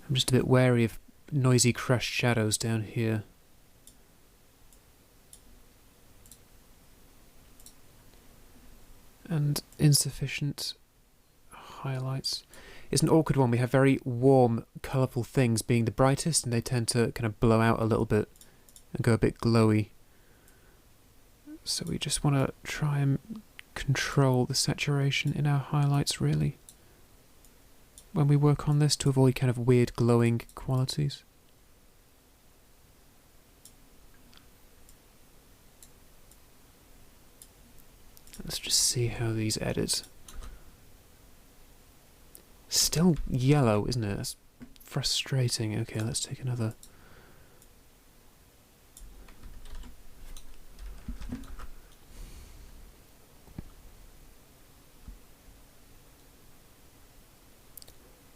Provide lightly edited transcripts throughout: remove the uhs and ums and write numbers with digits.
I'm just a bit wary of noisy crushed shadows down here. And insufficient highlights. It's an awkward one. We have very warm, colourful things being the brightest, and they tend to kind of blow out a little bit and go a bit glowy. So we just want to try and control the saturation in our highlights, really, when we work on this, to avoid kind of weird glowing qualities. Let's just see how these edit. Still yellow, isn't it? That's frustrating. Okay, let's take another.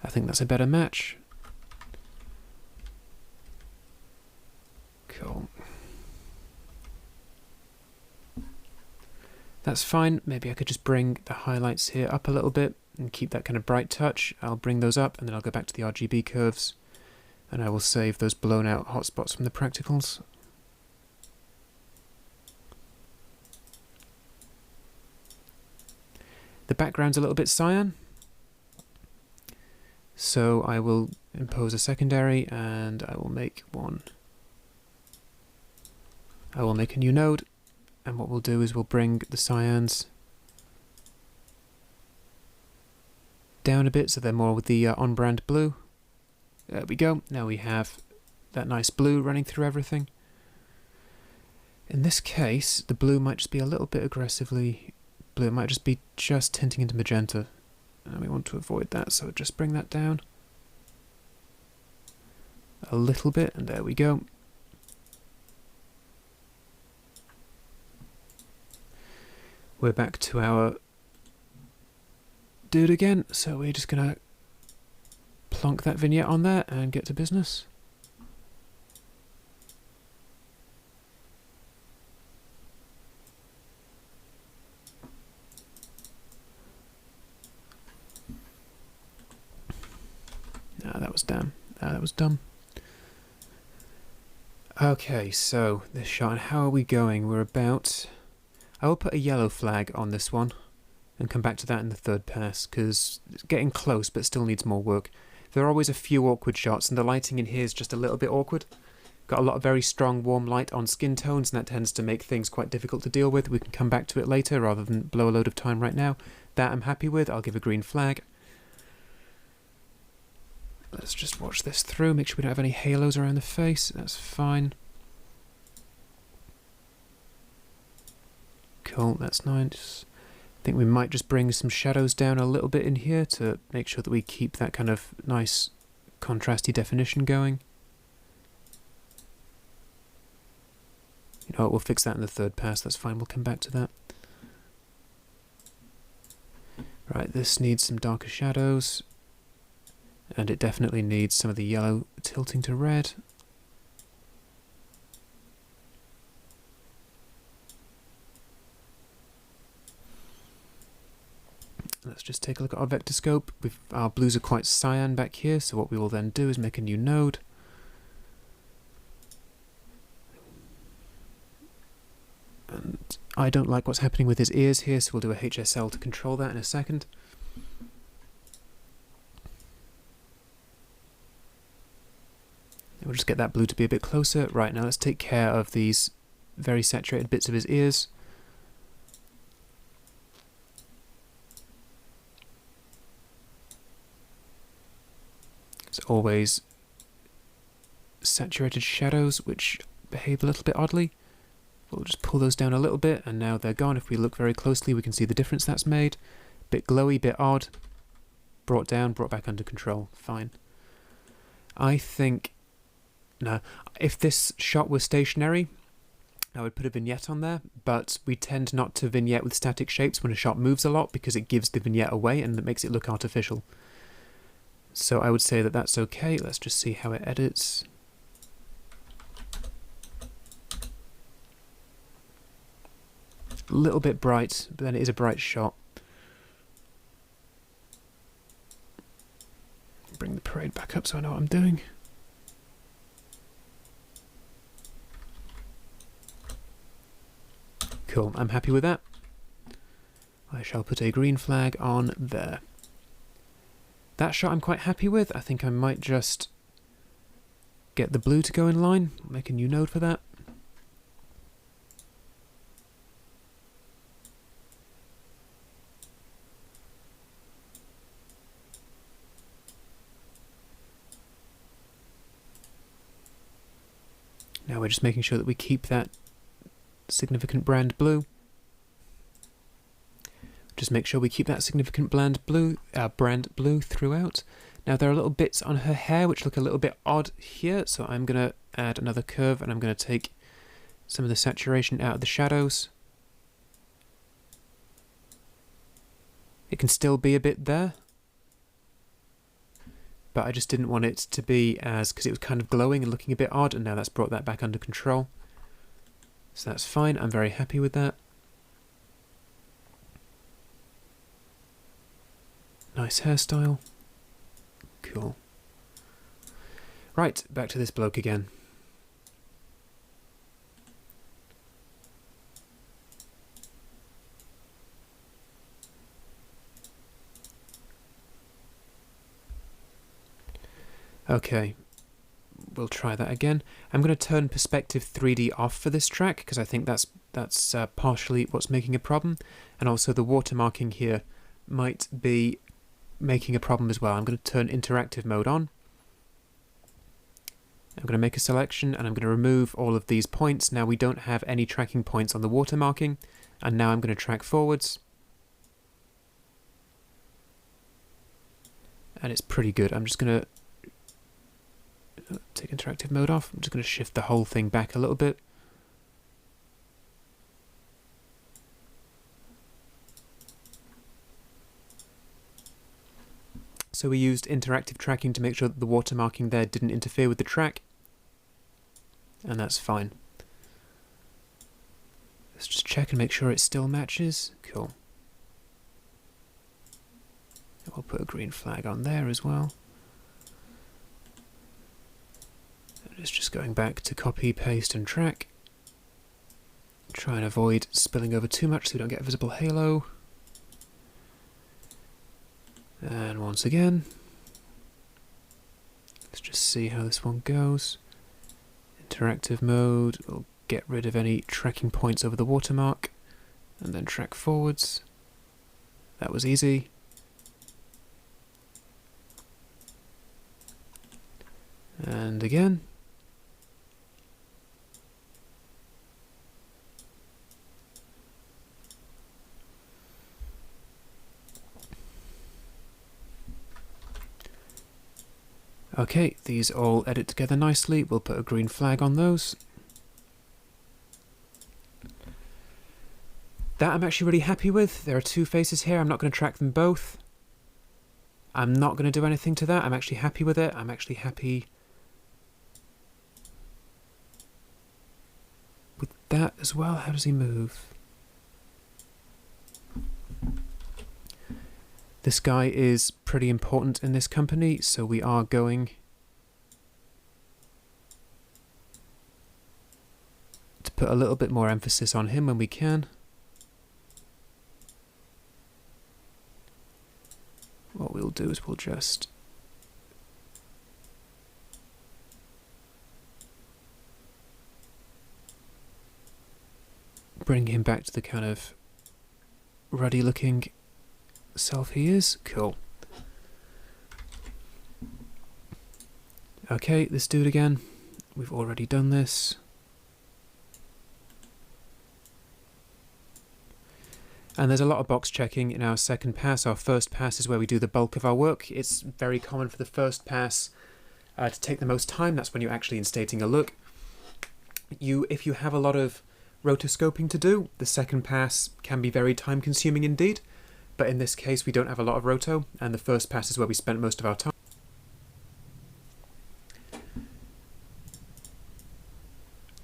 I think that's a better match. Cool. That's fine. Maybe I could just bring the highlights here up a little bit and keep that kind of bright touch. I'll bring those up and then I'll go back to the RGB curves and I will save those blown out hotspots from the practicals. The background's a little bit cyan, so I will impose a secondary and I will make one. I will make a new node, and what we'll do is we'll bring the cyans down a bit so they're more with the on-brand blue. There we go. Now we have that nice blue running through everything. In this case, the blue might just be a little bit aggressively blue. It might just be just tinting into magenta. And we want to avoid that, so just bring that down a little bit, and there we go. We're back to our dude again, so we're just gonna plonk that vignette on there and get to business. That was dumb. That was dumb. Okay, so this shot, and how are we going? We're about... I will put a yellow flag on this one and come back to that in the third pass, because it's getting close but still needs more work. There are always a few awkward shots, and the lighting in here is just a little bit awkward. Got a lot of very strong warm light on skin tones, and that tends to make things quite difficult to deal with. We can come back to it later rather than blow a load of time right now. That I'm happy with. I'll give a green flag. Let's just watch this through, make sure we don't have any halos around the face. That's fine. Cool, that's nice. I think we might just bring some shadows down a little bit in here to make sure that we keep that kind of nice contrasty definition going. You know what, we'll fix that in the third pass, that's fine, we'll come back to that. Right, this needs some darker shadows. And it definitely needs some of the yellow tilting to red. Let's just take a look at our vector scope. Our blues are quite cyan back here, so what we will then do is make a new node. And I don't like what's happening with his ears here, so we'll do a HSL to control that in a second. We'll just get that blue to be a bit closer. Right, now let's take care of these very saturated bits of his ears. It's always saturated shadows which behave a little bit oddly. We'll just pull those down a little bit, and now they're gone. If we look very closely, we can see the difference that's made. Bit glowy, bit odd. Brought down, brought back under control. Fine. I think... Now, if this shot was stationary, I would put a vignette on there, but we tend not to vignette with static shapes when a shot moves a lot because it gives the vignette away and it makes it look artificial. So I would say that that's okay. Let's just see how it edits. A little bit bright, but then it is a bright shot. Bring the grade back up so I know what I'm doing. Cool, I'm happy with that. I shall put a green flag on there. That shot I'm quite happy with. I think I might just get the blue to go in line, make a new node for that. Now we're just making sure that we keep that significant brand blue. Just make sure we keep that significant brand blue throughout. Now there are little bits on her hair which look a little bit odd here, so I'm going to add another curve and I'm going to take some of the saturation out of the shadows. It can still be a bit there, but I just didn't want it to be as, because it was kind of glowing and looking a bit odd, and now that's brought that back under control. So that's fine, I'm very happy with that. Nice hairstyle. Cool. Right, back to this bloke again. Okay, we'll try that again. I'm going to turn perspective 3D off for this track because I think that's partially what's making a problem, and also the watermarking here might be making a problem as well. I'm going to turn interactive mode on. I'm going to make a selection and I'm going to remove all of these points. Now we don't have any tracking points on the watermarking, and now I'm going to track forwards. And it's pretty good. I'm just going to take interactive mode off. I'm just going to shift the whole thing back a little bit. So we used interactive tracking to make sure that the watermarking there didn't interfere with the track. And that's fine. Let's just check and make sure it still matches. Cool. We'll put a green flag on there as well. It's just going back to copy, paste and track. Try and avoid spilling over too much so we don't get a visible halo. And once again, let's just see how this one goes. Interactive mode, we'll get rid of any tracking points over the watermark and then track forwards. That was easy. And again. Okay, these all edit together nicely. We'll put a green flag on those. That I'm actually really happy with. There are two faces here. I'm not going to track them both. I'm not going to do anything to that. I'm actually happy with it. I'm actually happy with that as well. How does he move? This guy is pretty important in this company, so we are going to put a little bit more emphasis on him when we can. What we'll do is we'll just bring him back to the kind of ruddy looking self he is. Cool. Okay, this dude again. We've already done this. And there's a lot of box checking in our second pass. Our first pass is where we do the bulk of our work. It's very common for the first pass to take the most time. That's when you're actually instating a look. If you have a lot of rotoscoping to do, the second pass can be very time consuming indeed. But in this case, we don't have a lot of roto, and the first pass is where we spent most of our time.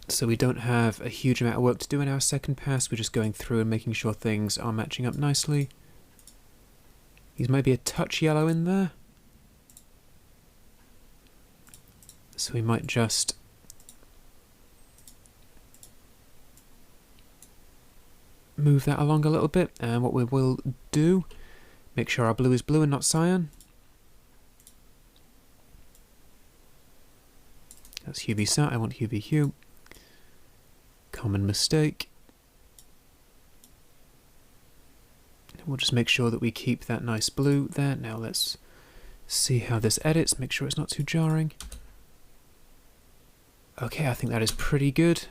So we don't have a huge amount of work to do in our second pass. We're just going through and making sure things are matching up nicely. He's maybe a touch yellow in there. So we might just move that along a little bit, and what we will do, make sure our blue is blue and not cyan. That's hue v sat, I want hue v hue. Common mistake. We'll just make sure that we keep that nice blue there. Now let's see how this edits, make sure it's not too jarring. Okay, I think that is pretty good.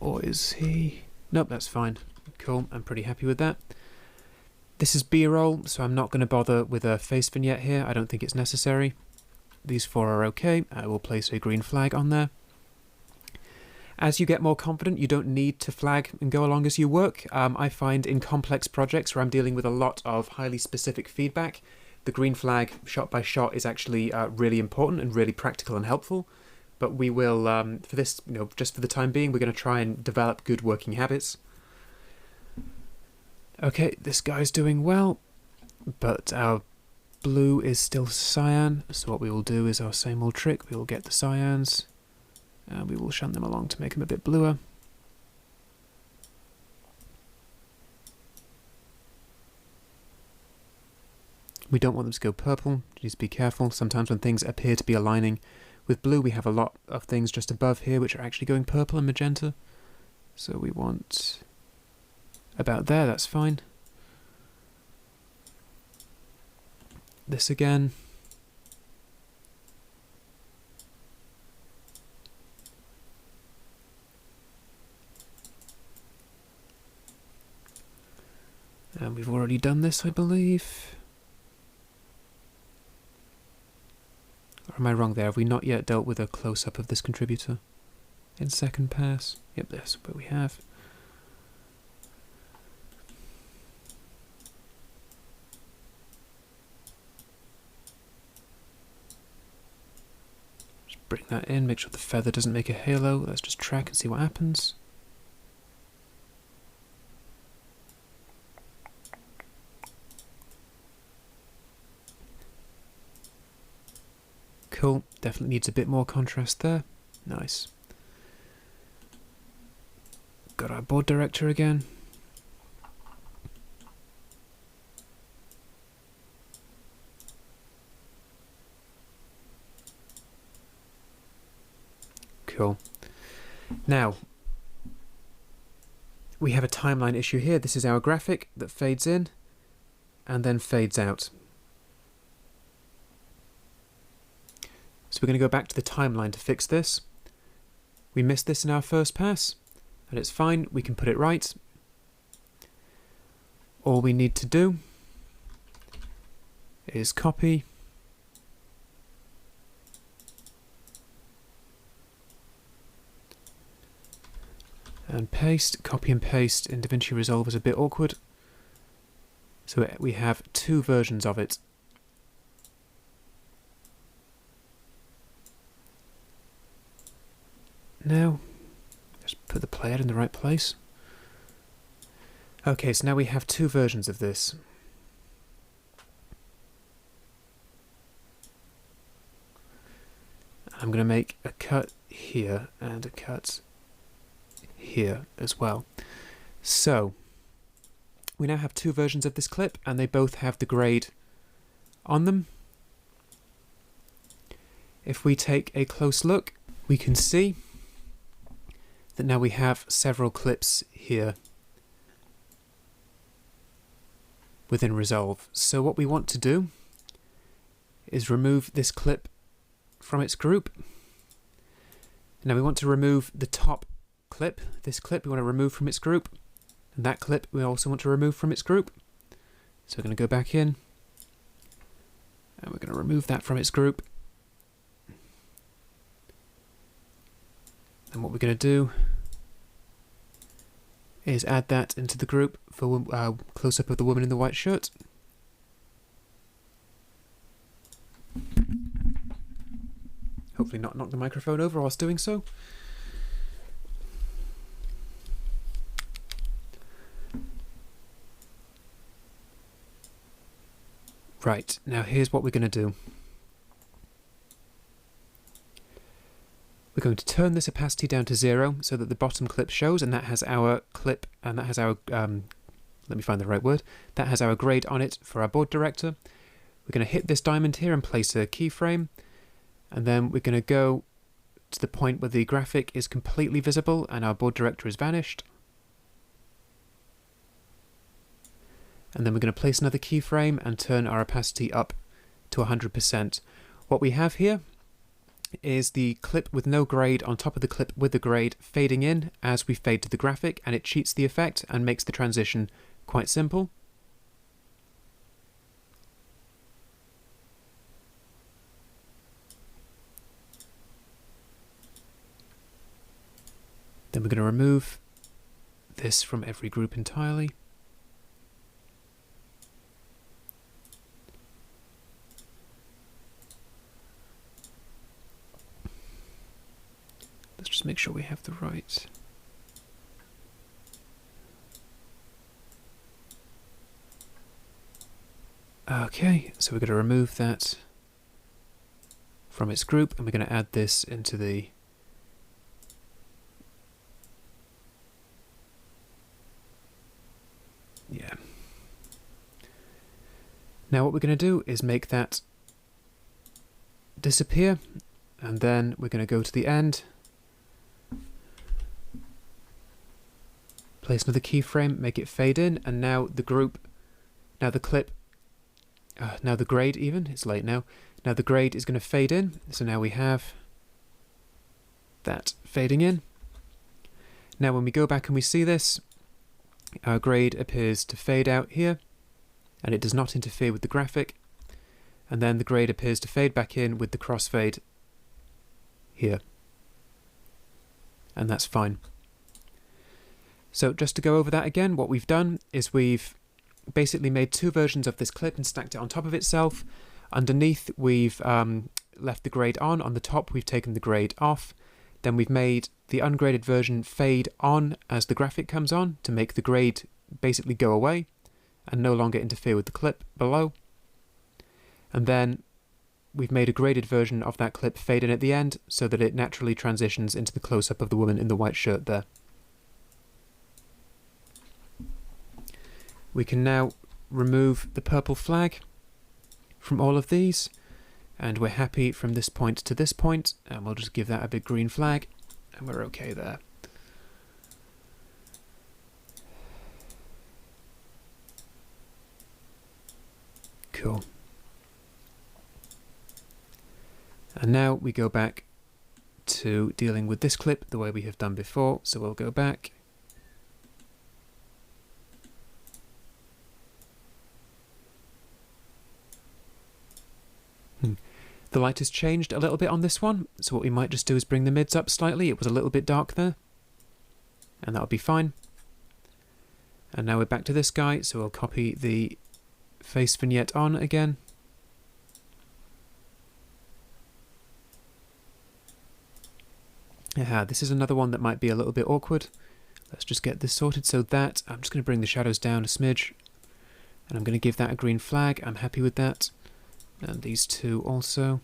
Or is he? Nope, that's fine. Cool, I'm pretty happy with that. This is B-roll, so I'm not going to bother with a face vignette here. I don't think it's necessary. These four are okay. I will place a green flag on there. As you get more confident, you don't need to flag and go along as you work. I find in complex projects where I'm dealing with a lot of highly specific feedback, the green flag shot by shot is actually really important and really practical and helpful. But we will, for this, just for the time being, we're going to try and develop good working habits. Okay, this guy's doing well, but our blue is still cyan, so what we will do is our same old trick. We will get the cyans, and we will shunt them along to make them a bit bluer. We don't want them to go purple, just be careful. Sometimes when things appear to be aligning with blue, we have a lot of things just above here which are actually going purple and magenta. So we want about there, that's fine. This again. And we've already done this, I believe. Or am I wrong there? Have we not yet dealt with a close-up of this contributor in second pass? Yep, that's what we have. Just bring that in, make sure the feather doesn't make a halo. Let's just track and see what happens. Cool, definitely needs a bit more contrast there. Nice. Got our board director again. Cool. Now, we have a timeline issue here. This is our graphic that fades in and then fades out. So we're going to go back to the timeline to fix this. We missed this in our first pass, and it's fine, we can put it right. All we need to do is copy and paste. Copy and paste in DaVinci Resolve is a bit awkward, so we have two versions of it. Now, just put the playhead in the right place. Okay, so now we have two versions of this. I'm going to make a cut here and a cut here as well. So, we now have two versions of this clip, and they both have the grade on them. If we take a close look, we can see that now we have several clips here within Resolve. So what we want to do is remove this clip from its group. Now we want to remove the top clip. This clip we want to remove from its group, and that clip we also want to remove from its group. So we're going to go back in and we're going to remove that from its group. And what we're going to do is add that into the group for close-up of the woman in the white shirt. Hopefully not knock the microphone over whilst doing so. Right, now here's what we're going to do. going to turn this opacity down to 0 so that the bottom clip shows, and that has our clip, and that has our, let me find the right word, that has our grade on it for our board director. We're going to hit this diamond here and place a keyframe, and then we're going to go to the point where the graphic is completely visible and our board director is vanished. And then we're going to place another keyframe and turn our opacity up to 100%. What we have here is the clip with no grade on top of the clip with the grade fading in as we fade to the graphic, and it cheats the effect and makes the transition quite simple. Then we're going to remove this from every group entirely. Let's just make sure we have the right. Okay, so we're going to remove that from its group, and we're going to add this into the Now what we're going to do is make that disappear, and then we're going to go to the end, place another keyframe, make it fade in, and now the group, now the clip, now the grade even, it's late now, now the grade is going to fade in, so now we have that fading in. Now when we go back and we see this, our grade appears to fade out here, and it does not interfere with the graphic, and then the grade appears to fade back in with the crossfade here, and that's fine. So just to go over that again, what we've done is we've basically made two versions of this clip and stacked it on top of itself. Underneath we've left the grade on the top we've taken the grade off, then we've made the ungraded version fade on as the graphic comes on to make the grade basically go away and no longer interfere with the clip below. And then we've made a graded version of that clip fade in at the end so that it naturally transitions into the close-up of the woman in the white shirt there. We can now remove the purple flag from all of these, and we're happy from this point to this point, and we'll just give that a big green flag, and we're okay there. Cool. And now we go back to dealing with this clip the way we have done before, so we'll go back. The light has changed a little bit on this one, so what we might just do is bring the mids up slightly. It was a little bit dark there, and that'll be fine. And now we're back to this guy, so we'll copy the face vignette on again. This is another one that might be a little bit awkward. Let's just get this sorted. So that, I'm just going to bring the shadows down a smidge, and I'm going to give that a green flag. I'm happy with that. And these two also.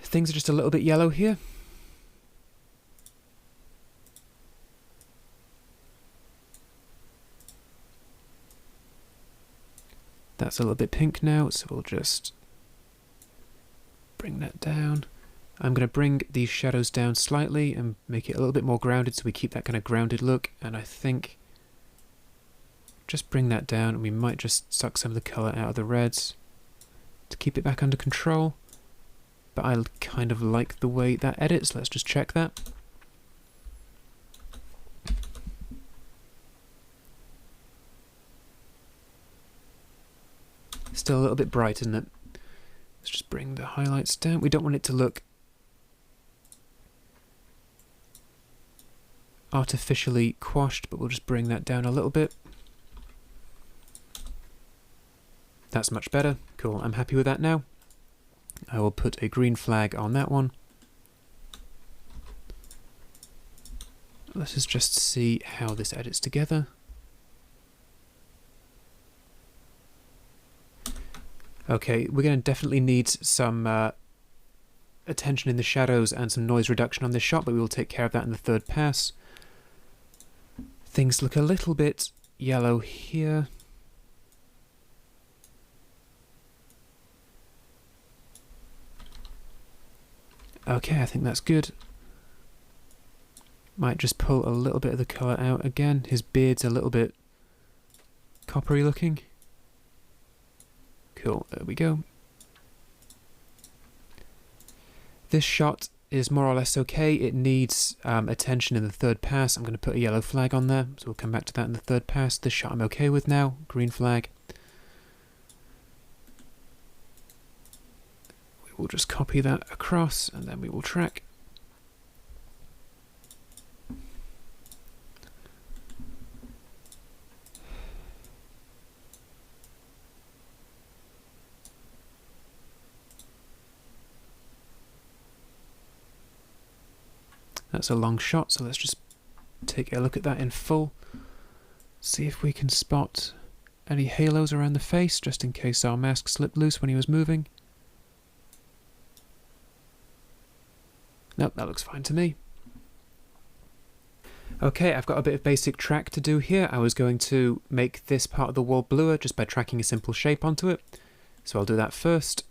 Things are just a little bit yellow here. That's a little bit pink now, so we'll just bring that down. I'm going to bring these shadows down slightly and make it a little bit more grounded so we keep that kind of grounded look, and I think just bring that down, and we might just suck some of the colour out of the reds to keep it back under control. But I kind of like the way that edits. Let's just check that. Still a little bit bright, isn't it? Let's just bring the highlights down. We don't want it to look artificially quashed, but we'll just bring that down a little bit. That's much better. Cool, I'm happy with that now. I will put a green flag on that one. Let us just see how this edits together. Okay, we're going to definitely need some attention in the shadows and some noise reduction on this shot, but we will take care of that in the third pass. Things look a little bit yellow here. Okay, I think that's good. Might just pull a little bit of the colour out again. His beard's a little bit coppery looking. Cool, there we go. This shot is more or less okay. It needs attention in the third pass. I'm going to put a yellow flag on there, so we'll come back to that in the third pass. This shot I'm okay with now. Green flag. We will just copy that across, and then we will track. That's a long shot, so let's just take a look at that in full. See if we can spot any halos around the face, just in case our mask slipped loose when he was moving. Nope, that looks fine to me. Okay, I've got a bit of basic track to do here. I was going to make this part of the wall bluer just by tracking a simple shape onto it. So I'll do that first.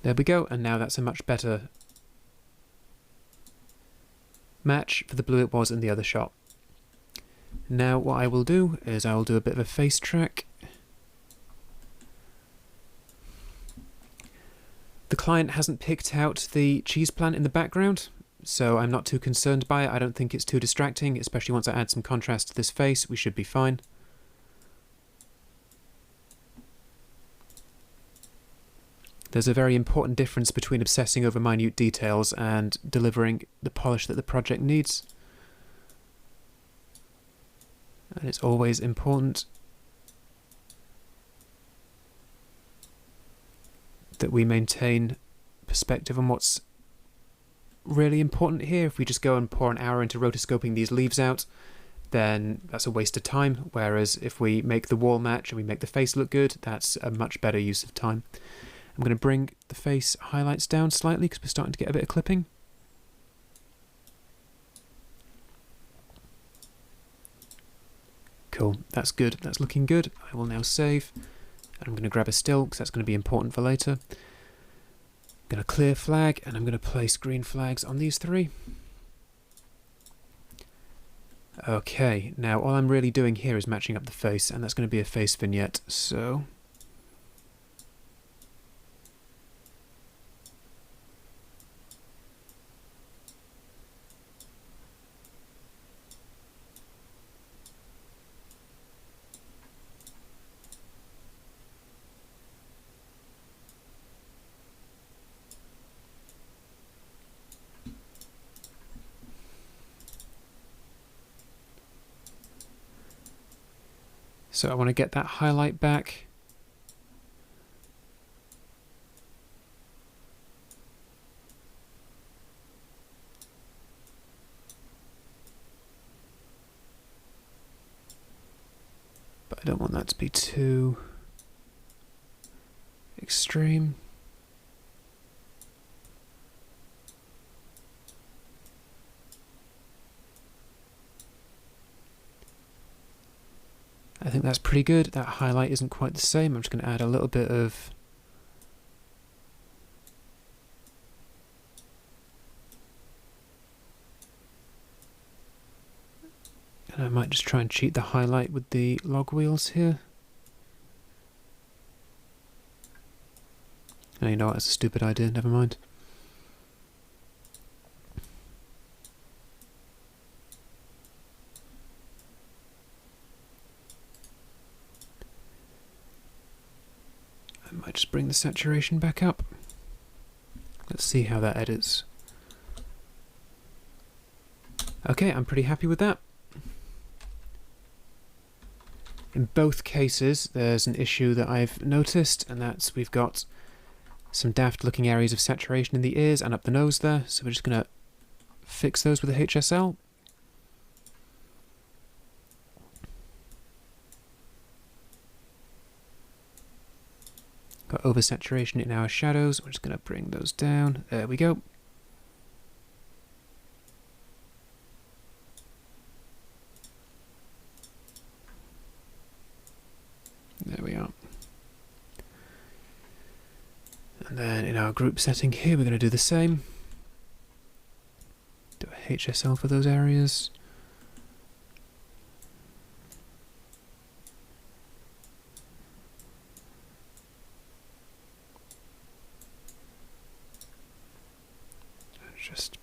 There we go, and now that's a much better match for the blue it was in the other shot. Now what I will do is I will do a bit of a face track. The client hasn't picked out the cheese plant in the background, so I'm not too concerned by it. I don't think it's too distracting, especially once I add some contrast to this face. We should be fine. There's a very important difference between obsessing over minute details and delivering the polish that the project needs. And it's always important that we maintain perspective on what's really important here. If we just go and pour an hour into rotoscoping these leaves out, then that's a waste of time. Whereas if we make the wall match and we make the face look good, that's a much better use of time. I'm going to bring the face highlights down slightly because we're starting to get a bit of clipping. Cool, that's good, that's looking good. I will now save, and I'm going to grab a still because that's going to be important for later. I'm going to clear flag, and I'm going to place green flags on these three. Okay, now all I'm really doing here is matching up the face, and that's going to be a face vignette, so... So I want to get that highlight back. But I don't want that to be too extreme. I think that's pretty good. That highlight isn't quite the same. I'm just going to add a little bit of and I might just try and cheat the highlight with the log wheels here. Oh, you know what, that's a stupid idea, never mind. I might just bring the saturation back up. Let's see how that edits. Okay, I'm pretty happy with that. In both cases, there's an issue that I've noticed, and that's we've got some daft looking areas of saturation in the ears and up the nose there, so we're just going to fix those with a HSL. Got oversaturation in our shadows, we're just going to bring those down. There we go. There we are. And then in our group setting here, we're going to do the same. Do a HSL for those areas. Just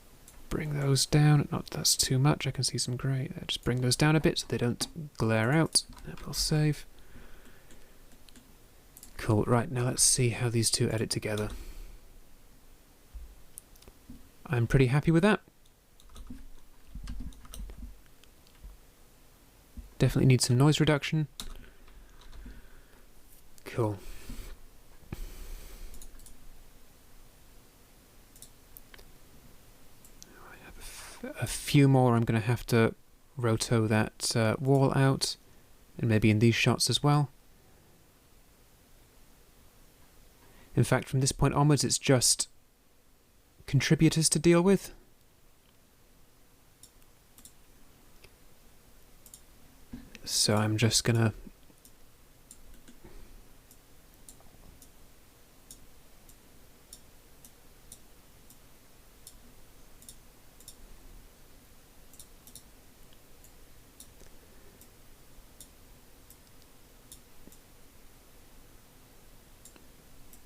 bring those down. Not that's too much. I can see some grey there. Just bring those down a bit so they don't glare out. And we'll save. Cool. Right, now let's see how these two edit together. I'm pretty happy with that. Definitely need some noise reduction. Cool. I have a few more. I'm going to have to roto that wall out, and maybe in these shots as well. In fact, from this point onwards, it's just contributors to deal with. So I'm just gonna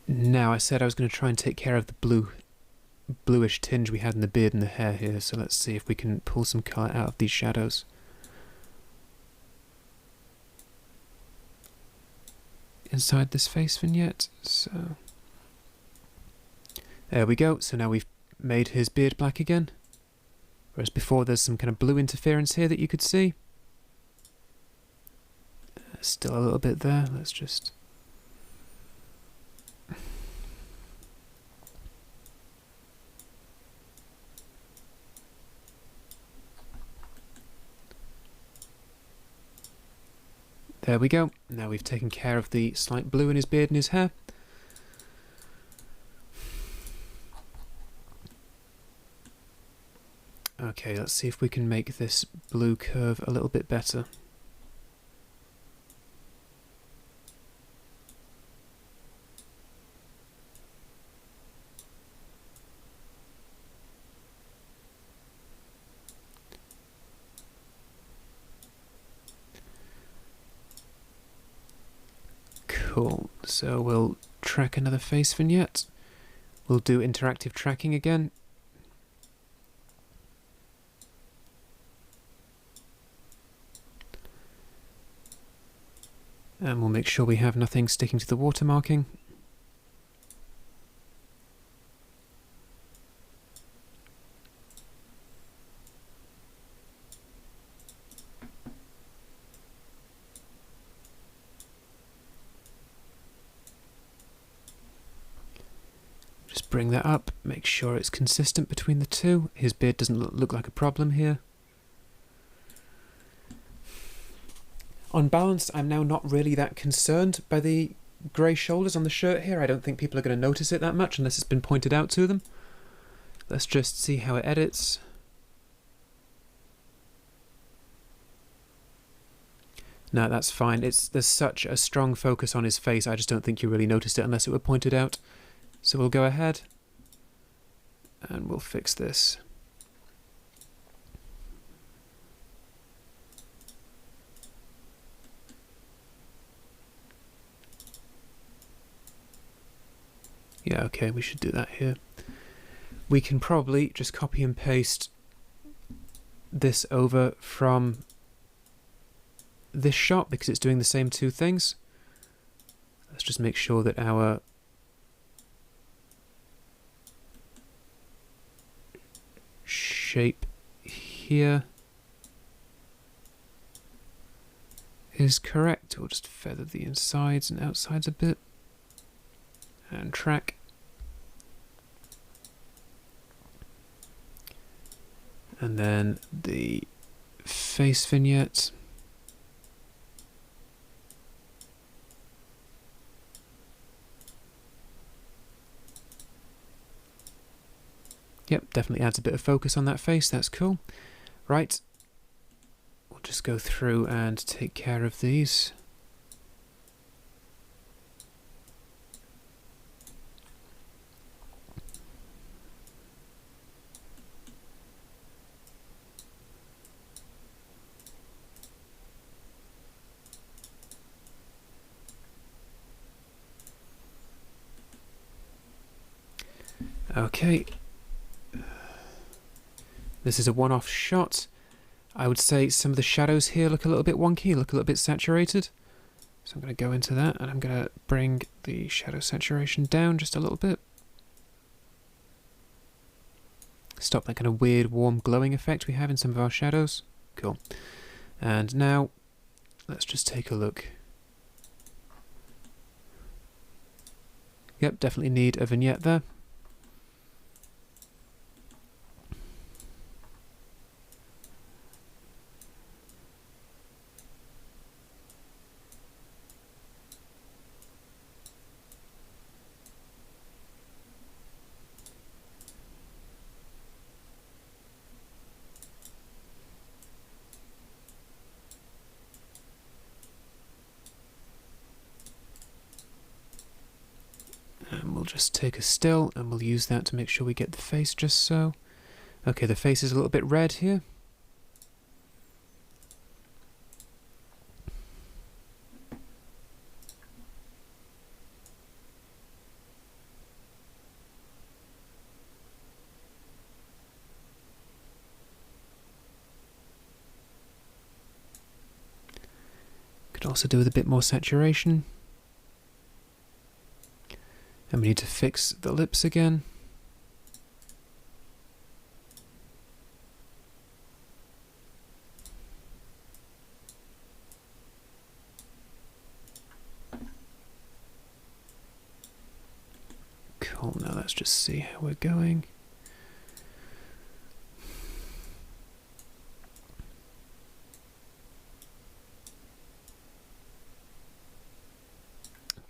now I said I was going to try and take care of the bluish tinge we had in the beard and the hair here, so let's see if we can pull some colour out of these shadows. Inside this face vignette, so there we go. So now we've made his beard black again, whereas before there's some kind of blue interference here that you could see. Still a little bit there. Let's just there we go. Now we've taken care of the slight blue in his beard and his hair. Okay, let's see if we can make this blue curve a little bit better. Cool, so we'll track another face vignette. We'll do interactive tracking again. And we'll make sure we have nothing sticking to the watermarking. Just bring that up, make sure it's consistent between the two. His beard doesn't look like a problem here. On balance, I'm now not really that concerned by the grey shoulders on the shirt here. I don't think people are going to notice it that much unless it's been pointed out to them. Let's just see how it edits. No, that's fine. There's such a strong focus on his face, I just don't think you really noticed it unless it were pointed out. So we'll go ahead and we'll fix this. Yeah, okay, we should do that here. We can probably just copy and paste this over from this shot because it's doing the same two things. Let's just make sure that our shape here is correct. We'll just feather the insides and outsides a bit. And track. And then the face vignette. Yep, definitely adds a bit of focus on that face, that's cool. Right, we'll just go through and take care of these. Okay. This is a one-off shot. I would say some of the shadows here look a little bit wonky, look a little bit saturated. So I'm going to go into that and I'm going to bring the shadow saturation down just a little bit. Stop that kind of weird, warm, glowing effect we have in some of our shadows. Cool. And now, let's just take a look. Yep, definitely need a vignette there. And we'll just take a still and we'll use that to make sure we get the face just so. Okay, the face is a little bit red here. Could also do with a bit more saturation. And we need to fix the lips again. Cool, now let's just see how we're going.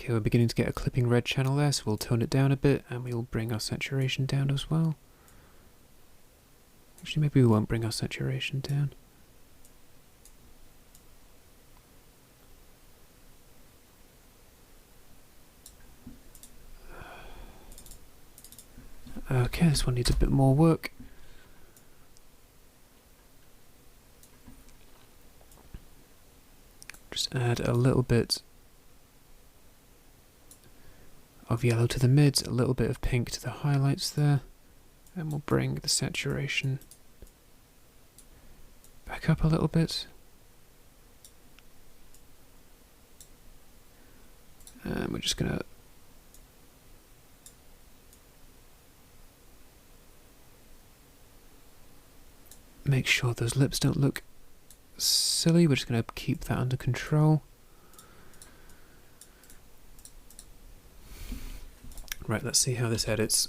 Okay, we're beginning to get a clipping red channel there, so we'll tone it down a bit and we'll bring our saturation down as well. Actually, maybe we won't bring our saturation down. Okay, this one needs a bit more work. Just add a little bit of yellow to the mids, a little bit of pink to the highlights there, and we'll bring the saturation back up a little bit. And we're just going to make sure those lips don't look silly. We're just going to keep that under control. Right, let's see how this edits.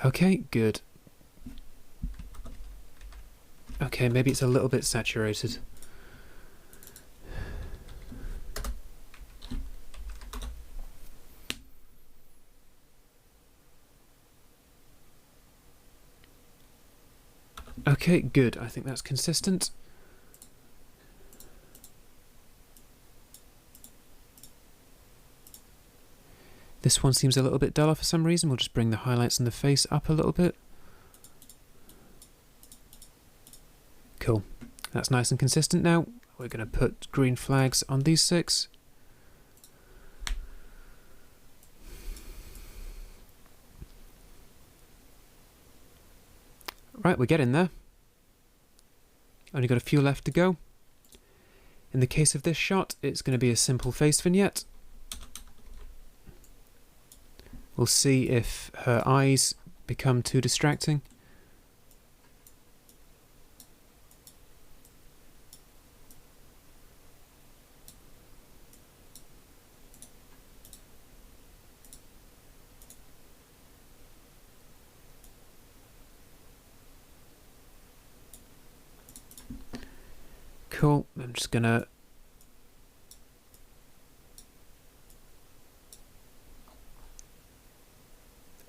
Okay, good. Okay, maybe it's a little bit saturated. Okay, good. I think that's consistent. This one seems a little bit duller for some reason. We'll just bring the highlights in the face up a little bit. Cool. That's nice and consistent now. We're going to put green flags on these 6. Right, we're getting there. Only got a few left to go. In the case of this shot, it's going to be a simple face vignette. We'll see if her eyes become too distracting. Cool. I'm just gonna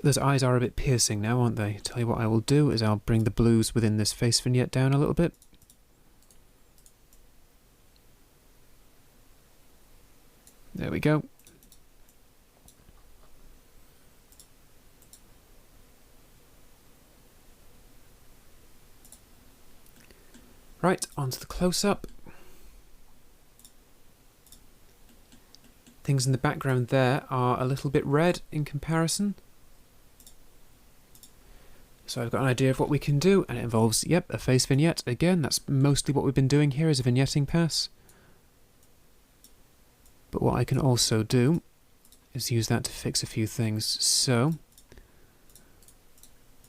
those eyes are a bit piercing now, aren't they? Tell you what I will do is I'll bring the blues within this face vignette down a little bit. There we go. Right, onto the close-up. Things in the background there are a little bit red in comparison. So I've got an idea of what we can do, and it involves, yep, a face vignette. Again, that's mostly what we've been doing here is a vignetting pass. But what I can also do is use that to fix a few things. So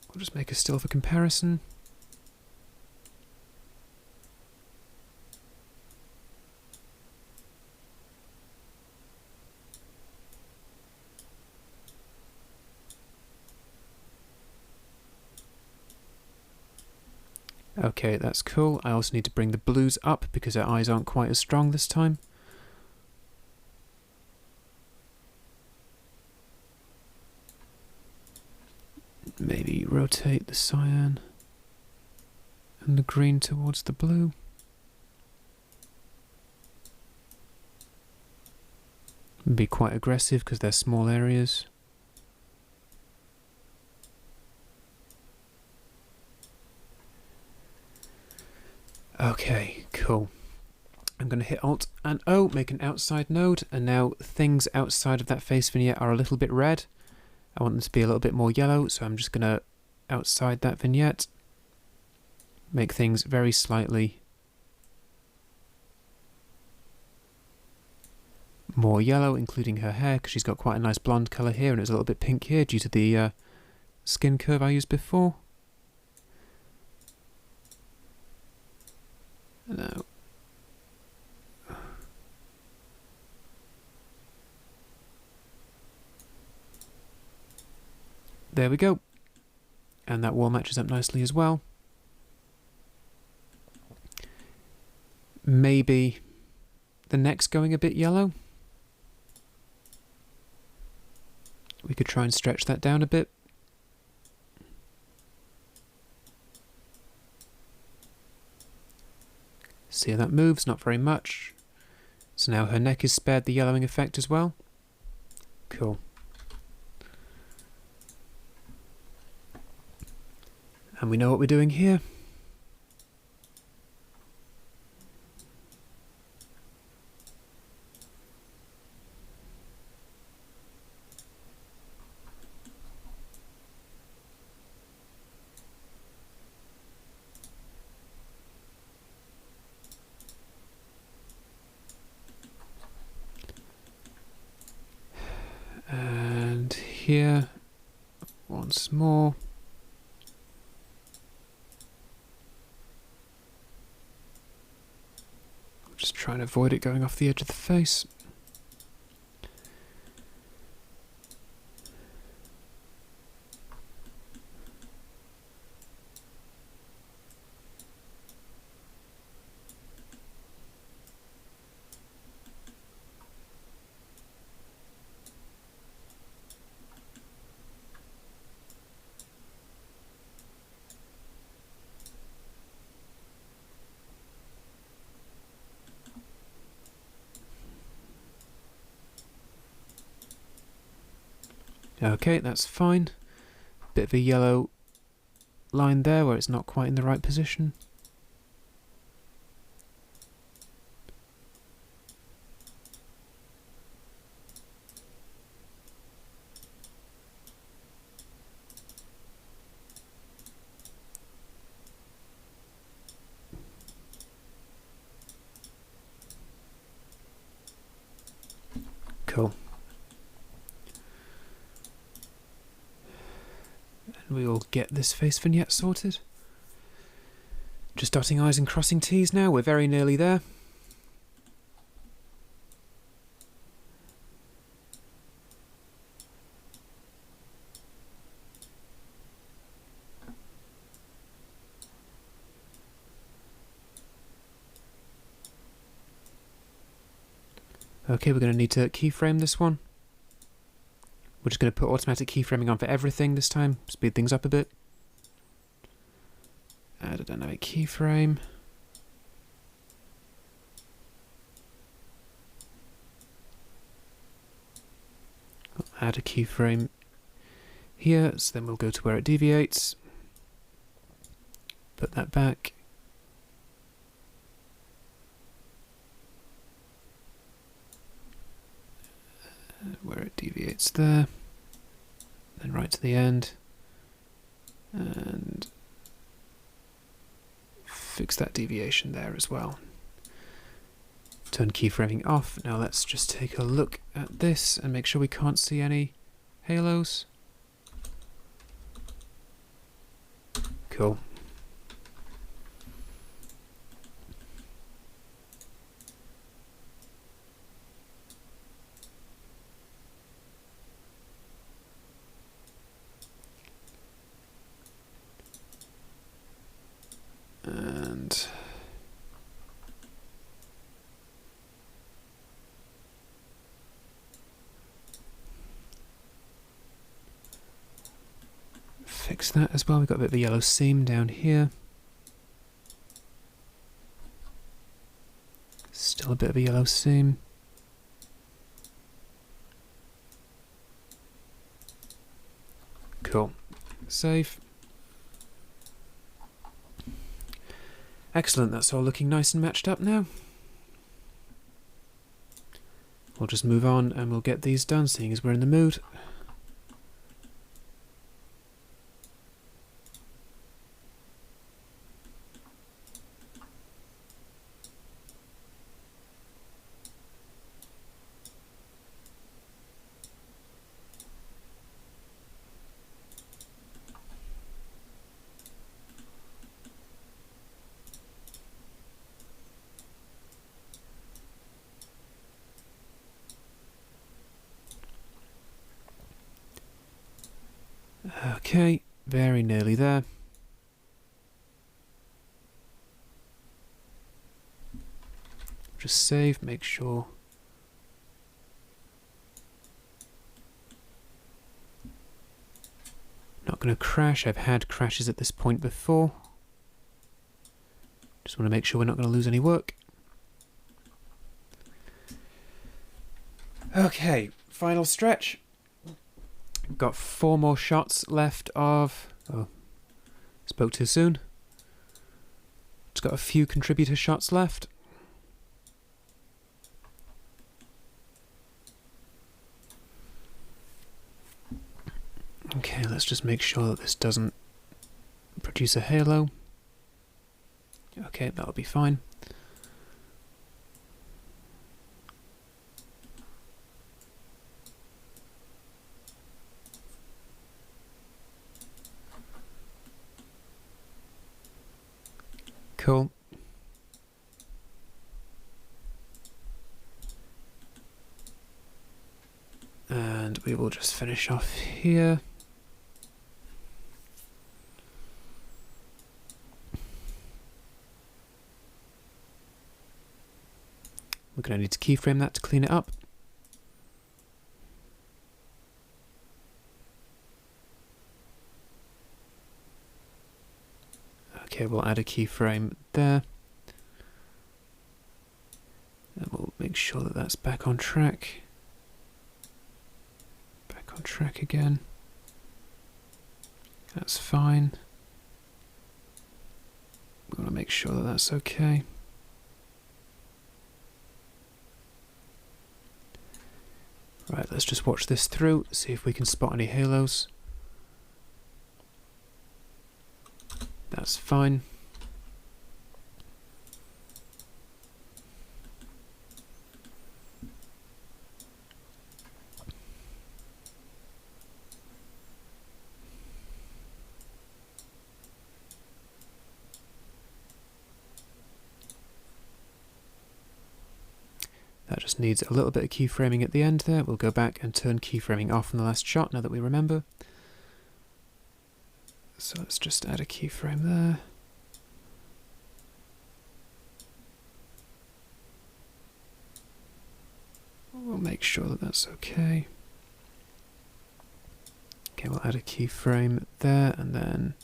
we'll just make a still for comparison. Okay, that's cool. I also need to bring the blues up because our eyes aren't quite as strong this time. Maybe rotate the cyan and the green towards the blue. Be quite aggressive because they're small areas. Okay, cool. I'm going to hit Alt and O, make an outside node, and now things outside of that face vignette are a little bit red. I want them to be a little bit more yellow, so I'm just going to outside that vignette, make things very slightly more yellow, including her hair, because she's got quite a nice blonde colour here, and it's a little bit pink here due to the skin curve I used before. Now, there we go. And that wall matches up nicely as well. Maybe the neck's going a bit yellow. We could try and stretch that down a bit. See how that moves, not very much. So now her neck is spared the yellowing effect as well. Cool. And we know what we're doing here. And here, once more. Just try and avoid it going off the edge of the face. Okay, that's fine. Bit of a yellow line there where it's not quite in the right position. Cool. And we will get this face vignette sorted. Just dotting I's and crossing T's now, we're very nearly there. Okay, we're going to need to keyframe this one. We're just going to put automatic keyframing on for everything this time, speed things up a bit. Add a dynamic keyframe. Add a keyframe here, so then we'll go to where it deviates. Put that back. Where it deviates there. Then right to the end. And fix that deviation there as well. Turn keyframing off. Now let's just take a look at this and make sure we can't see any halos. Cool. And fix that as well. We've got a bit of a yellow seam down here. Still a bit of a yellow seam. Cool. Save. Excellent, that's all looking nice and matched up now. We'll just move on and we'll get these done, seeing as we're in the mood. Okay, very nearly there. Just save, make sure. Not going to crash. I've had crashes at this point before. Just want to make sure we're not going to lose any work. Okay, final stretch. Got 4 more shots left of... Oh, spoke too soon. Just got a few contributor shots left. Okay, let's just make sure that this doesn't produce a halo. Okay, that'll be fine. Cool. And we will just finish off here. We're going to need to keyframe that to clean it up. Okay, we'll add a keyframe there. And we'll make sure that that's back on track. Back on track again. That's fine. We want to make sure that that's okay. Right, let's just watch this through, see if we can spot any halos. That's fine. That just needs a little bit of keyframing at the end there. We'll go back and turn keyframing off in the last shot now that we remember. So let's just add a keyframe there. we'll make sure that that's okay. Okay, we'll add a keyframe there, and then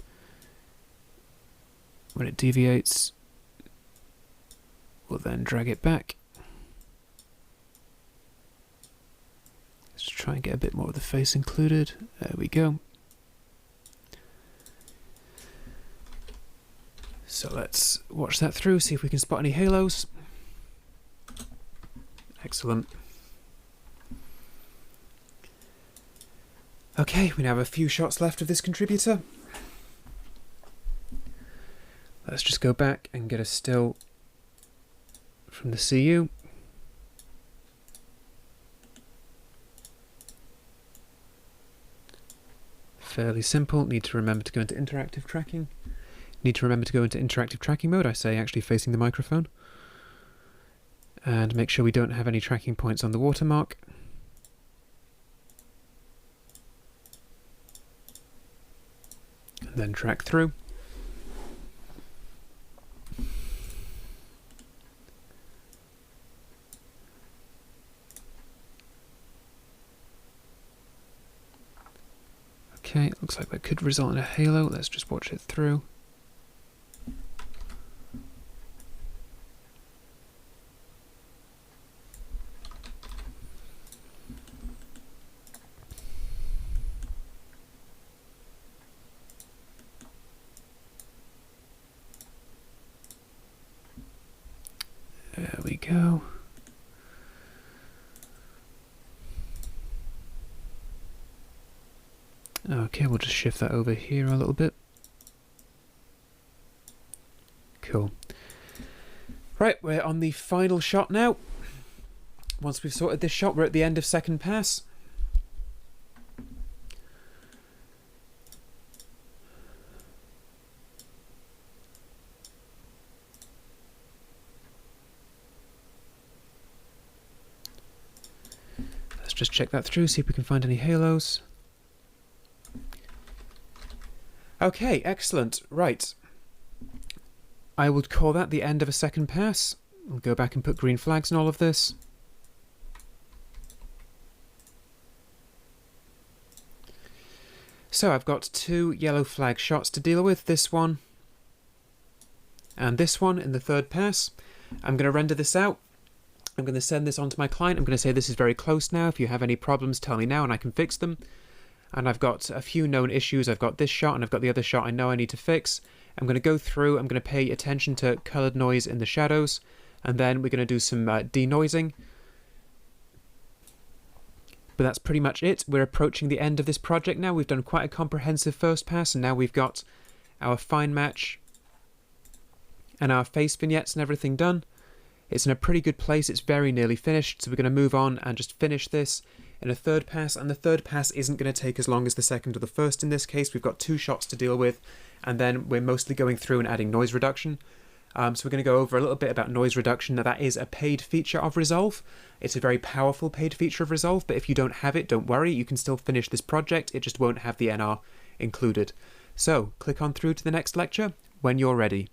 when it deviates, we'll then drag it back. Let's try and get a bit more of the face included. There we go. So let's watch that through, see if we can spot any halos. Excellent. Okay, we now have a few shots left of this contributor. Let's just go back and get a still from the CU. Fairly simple. Need to remember to go into interactive tracking. Need to remember to go into interactive tracking mode, I say actually facing the microphone. And make sure we don't have any tracking points on the watermark. And then track through. Okay, it looks like that could result in a halo. Let's just watch it through. There we go. Okay, we'll just shift that over here a little bit. Cool. Right, we're on the final shot now. Once we've sorted this shot, we're at the end of second pass. Let's just check that through, see if we can find any halos. Okay, excellent. Right. I would call that the end of a second pass. We'll go back and put green flags in all of this. So I've got two yellow flag shots to deal with, this one and this one in the third pass. I'm going to render this out. I'm going to send this on to my client. I'm going to say this is very close now. If you have any problems, tell me now and I can fix them. And I've got a few known issues. I've got this shot and I've got the other shot I know I need to fix. I'm going to go through, I'm going to pay attention to colored noise in the shadows, and then we're going to do some denoising. But that's pretty much it. We're approaching the end of this project now. We've done quite a comprehensive first pass, and now we've got our fine match and our face vignettes and everything done. It's in a pretty good place. It's very nearly finished, so we're going to move on and just finish this in a third pass, and the third pass isn't going to take as long as the second or the first in this case. We've got two shots to deal with, and then we're mostly going through and adding noise reduction. So we're going to go over a little bit about noise reduction. Now, that is a paid feature of Resolve. It's a very powerful paid feature of Resolve, but if you don't have it, don't worry, you can still finish this project. It just won't have the NR included. So click on through to the next lecture when you're ready.